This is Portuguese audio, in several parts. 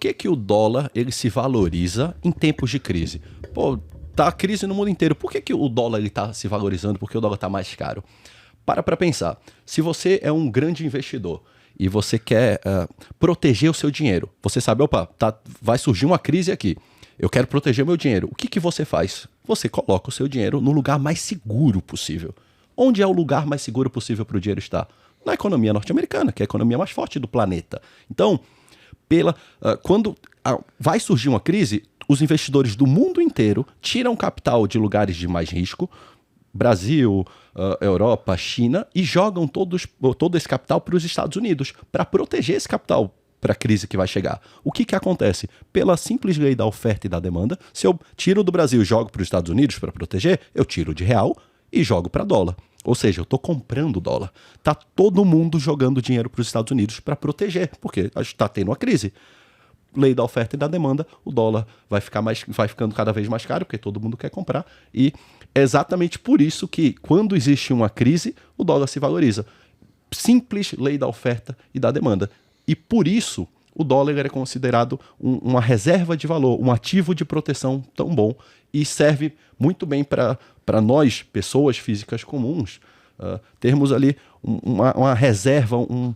que que o dólar ele se valoriza em tempos de crise? Pô, tá crise no mundo inteiro. Por que que o dólar ele tá se valorizando? Porque o dólar tá mais caro? Para pensar. Se você é um grande investidor e você quer proteger o seu dinheiro, você sabe, opa, vai surgir uma crise aqui. Eu quero proteger meu dinheiro. O que que você faz? Você coloca o seu dinheiro no lugar mais seguro possível. Onde é o lugar mais seguro possível para o dinheiro estar? Na economia norte-americana, que é a economia mais forte do planeta. Então, quando vai surgir uma crise, os investidores do mundo inteiro tiram capital de lugares de mais risco, Brasil, Europa, China, e jogam todo esse capital para os Estados Unidos, para proteger esse capital para a crise que vai chegar. O que acontece? Pela simples lei da oferta e da demanda, se eu tiro do Brasil e jogo para os Estados Unidos para proteger, eu tiro de real e jogo para dólar. Ou seja, eu estou comprando dólar. Tá todo mundo jogando dinheiro para os Estados Unidos para proteger, porque está tendo uma crise. Lei da oferta e da demanda, o dólar vai ficando cada vez mais caro, porque todo mundo quer comprar. E é exatamente por isso que, quando existe uma crise, o dólar se valoriza. Simples lei da oferta e da demanda. E por isso, o dólar é considerado uma reserva de valor, um ativo de proteção tão bom, e serve muito bem para nós, pessoas físicas comuns, termos ali uma reserva, um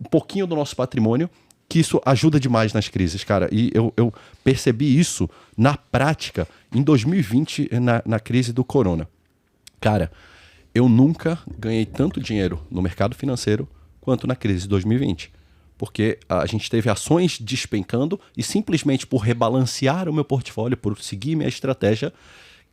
pouquinho do nosso patrimônio, que isso ajuda demais nas crises, cara. E eu percebi isso na prática em 2020, na crise do corona. Cara, eu nunca ganhei tanto dinheiro no mercado financeiro quanto na crise de 2020. Porque a gente teve ações despencando e simplesmente por rebalancear o meu portfólio, por seguir minha estratégia,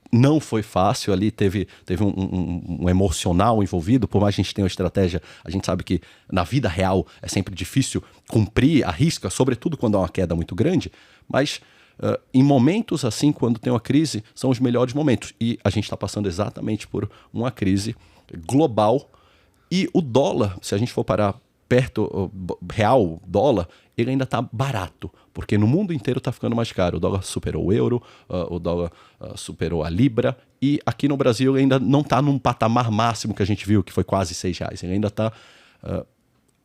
não foi fácil ali, teve um emocional envolvido. Por mais que a gente tenha uma estratégia, a gente sabe que na vida real é sempre difícil cumprir a risca, sobretudo quando há uma queda muito grande, mas em momentos assim, quando tem uma crise, são os melhores momentos. E a gente está passando exatamente por uma crise global. E o dólar, se a gente for parar perto, real, dólar, ele ainda está barato, porque no mundo inteiro está ficando mais caro. O dólar superou o euro, o dólar superou a libra, e aqui no Brasil ele ainda não está num patamar máximo que a gente viu, que foi quase R$6. Ele ainda está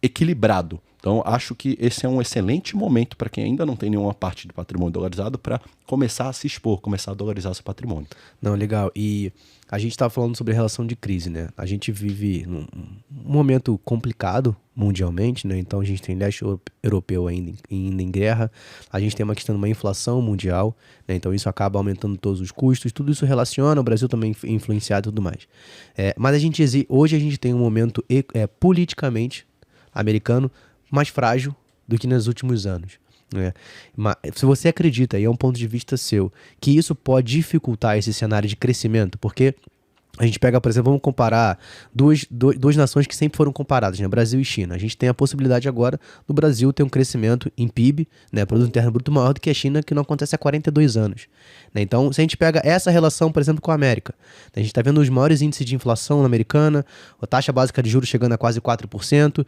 equilibrado. Então, acho que esse é um excelente momento para quem ainda não tem nenhuma parte do patrimônio dolarizado para começar a se expor, começar a dolarizar seu patrimônio. Não, legal. E a gente está falando sobre relação de crise, né? A gente vive num momento complicado mundialmente, né? Então, a gente tem leste europeu ainda em guerra, a gente tem uma questão de uma inflação mundial, né? Então, isso acaba aumentando todos os custos, tudo isso relaciona, o Brasil também é influenciado e tudo mais. Mas hoje a gente tem um momento politicamente americano mais frágil do que nos últimos anos. Mas, se você acredita, e é um ponto de vista seu, que isso pode dificultar esse cenário de crescimento, porque a gente pega, por exemplo, vamos comparar duas nações que sempre foram comparadas, né? Brasil e China. A gente tem a possibilidade agora do Brasil ter um crescimento em PIB, né? Produto Interno Bruto maior do que a China, que não acontece há 42 anos. Né? Então, se a gente pega essa relação, por exemplo, com a América, né? A gente está vendo os maiores índices de inflação na americana, a taxa básica de juros chegando a quase 4%.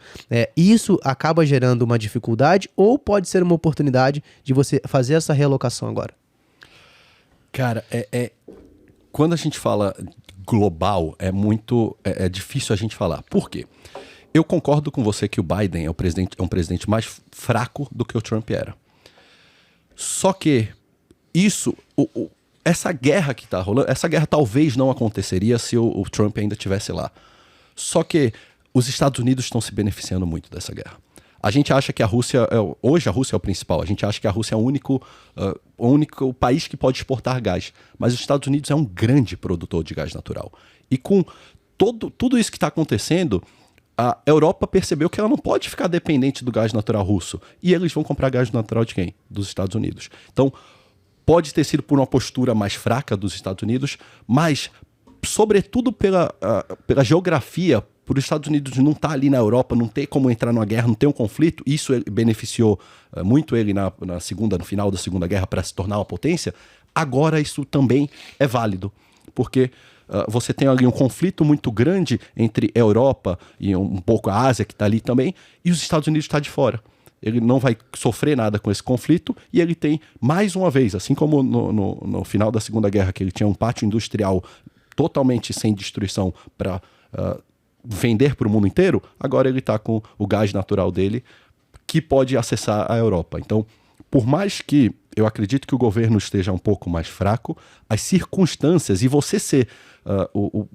Isso acaba gerando uma dificuldade ou pode ser uma oportunidade de você fazer essa realocação agora? Cara, quando a gente fala global, é difícil a gente falar. Por quê? Eu concordo com você que o Biden é um presidente mais fraco do que o Trump era. Só que essa guerra que está rolando, essa guerra talvez não aconteceria se o Trump ainda estivesse lá. Só que os Estados Unidos estão se beneficiando muito dessa guerra. A gente acha que hoje a Rússia é o principal, a gente acha que a Rússia é o único país que pode exportar gás, mas os Estados Unidos é um grande produtor de gás natural. E com tudo isso que está acontecendo, a Europa percebeu que ela não pode ficar dependente do gás natural russo, e eles vão comprar gás natural de quem? Dos Estados Unidos. Então, pode ter sido por uma postura mais fraca dos Estados Unidos, mas, sobretudo pela geografia, por os Estados Unidos não estar ali na Europa, não ter como entrar numa guerra, não ter um conflito, isso beneficiou muito ele no final da Segunda Guerra para se tornar uma potência. Agora isso também é válido, porque você tem ali um conflito muito grande entre a Europa e um pouco a Ásia, que está ali também, e os Estados Unidos está de fora. Ele não vai sofrer nada com esse conflito, e ele tem, mais uma vez, assim como no final da Segunda Guerra, que ele tinha um pátio industrial totalmente sem destruição para vender para o mundo inteiro, agora ele está com o gás natural dele, que pode acessar a Europa. Então, por mais que eu acredito que o governo esteja um pouco mais fraco, as circunstâncias e você ser o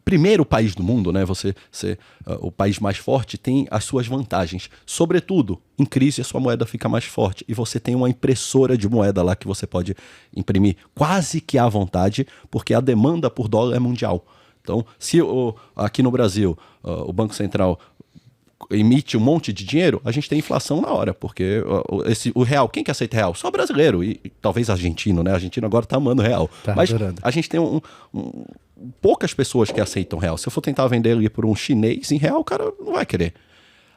primeiro país do mundo, né? Você ser o país mais forte tem as suas vantagens. Sobretudo, em crise a sua moeda fica mais forte e você tem uma impressora de moeda lá que você pode imprimir quase que à vontade, porque a demanda por dólar é mundial. Então, se aqui no Brasil o Banco Central emite um monte de dinheiro, a gente tem inflação na hora, porque o real, quem que aceita real? Só brasileiro e talvez argentino, né? Argentino agora tá amando real. Tá mas adorando. a gente tem poucas pessoas que aceitam real. Se eu for tentar vender ele por um chinês em real, o cara não vai querer.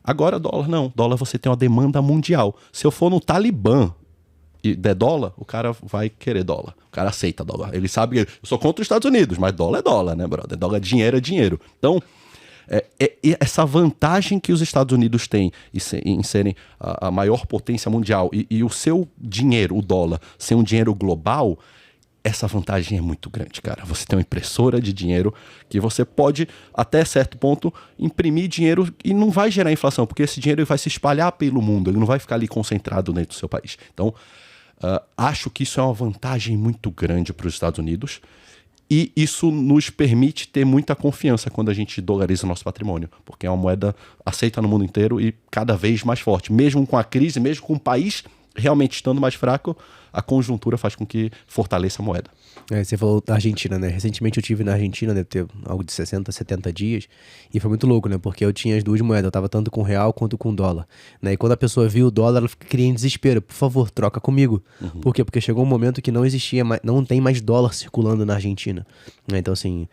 Agora dólar não. Dólar você tem uma demanda mundial. Se eu for no Talibã e der dólar, o cara vai querer dólar. O cara aceita dólar. Ele sabe que eu sou contra os Estados Unidos, mas dólar é dólar, né, brother? Dólar é dinheiro. Então, essa vantagem que os Estados Unidos têm em serem a maior potência mundial e o seu dinheiro, o dólar, ser um dinheiro global, essa vantagem é muito grande, cara. Você tem uma impressora de dinheiro que você pode, até certo ponto, imprimir dinheiro e não vai gerar inflação, porque esse dinheiro vai se espalhar pelo mundo, ele não vai ficar ali concentrado dentro do seu país. Então, acho que isso é uma vantagem muito grande para os Estados Unidos. E isso nos permite ter muita confiança quando a gente dolariza o nosso patrimônio, porque é uma moeda aceita no mundo inteiro e cada vez mais forte. Mesmo com a crise, mesmo com o país realmente estando mais fraco, a conjuntura faz com que fortaleça a moeda. Você falou da Argentina, né? Recentemente eu estive na Argentina, deve ter algo de 60, 70 dias, e foi muito louco, né? Porque eu tinha as duas moedas, eu tava tanto com real quanto com dólar, né? E quando a pessoa viu o dólar, ela queria em desespero, por favor, troca comigo. Por quê? Porque chegou um momento que não existia mais, não tem mais dólar circulando na Argentina, né? Então, assim,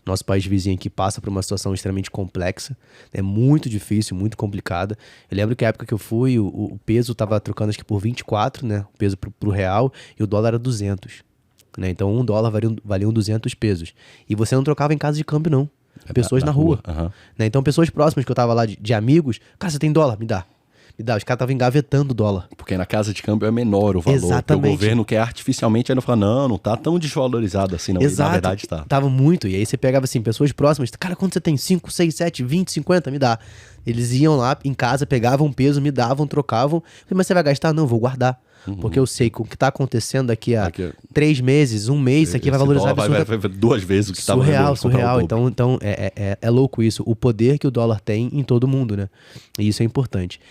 nosso país vizinho aqui passa por uma situação extremamente complexa, é muito difícil, muito complicada. Eu lembro que a época que eu fui, o peso tava trocando acho que por 24, né? O peso pro real, e o dólar era 200. Né? Então $1 valia 200 pesos. E você não trocava em casa de câmbio, não. Pessoas na rua. Né? Então, pessoas próximas que eu tava lá de amigos, cara, você tem dólar? Me dá. Os caras estavam engavetando o dólar. Porque na casa de câmbio é menor o valor. Exatamente. O governo quer artificialmente, aí não fala, não tá tão desvalorizado assim, não. Exato. E na verdade tá. Tava muito. E aí você pegava assim, pessoas próximas, cara, quanto você tem? 5, 6, 7, 20, 50? Me dá. Eles iam lá em casa, pegavam peso, me davam, trocavam. Mas você vai gastar? Não, vou guardar. Porque eu sei que o que tá acontecendo daqui a 3 meses, um mês, isso aqui vai valorizar vai 2 vezes o que estava surreal. Então é louco isso. O poder que o dólar tem em todo mundo, né? E isso é importante.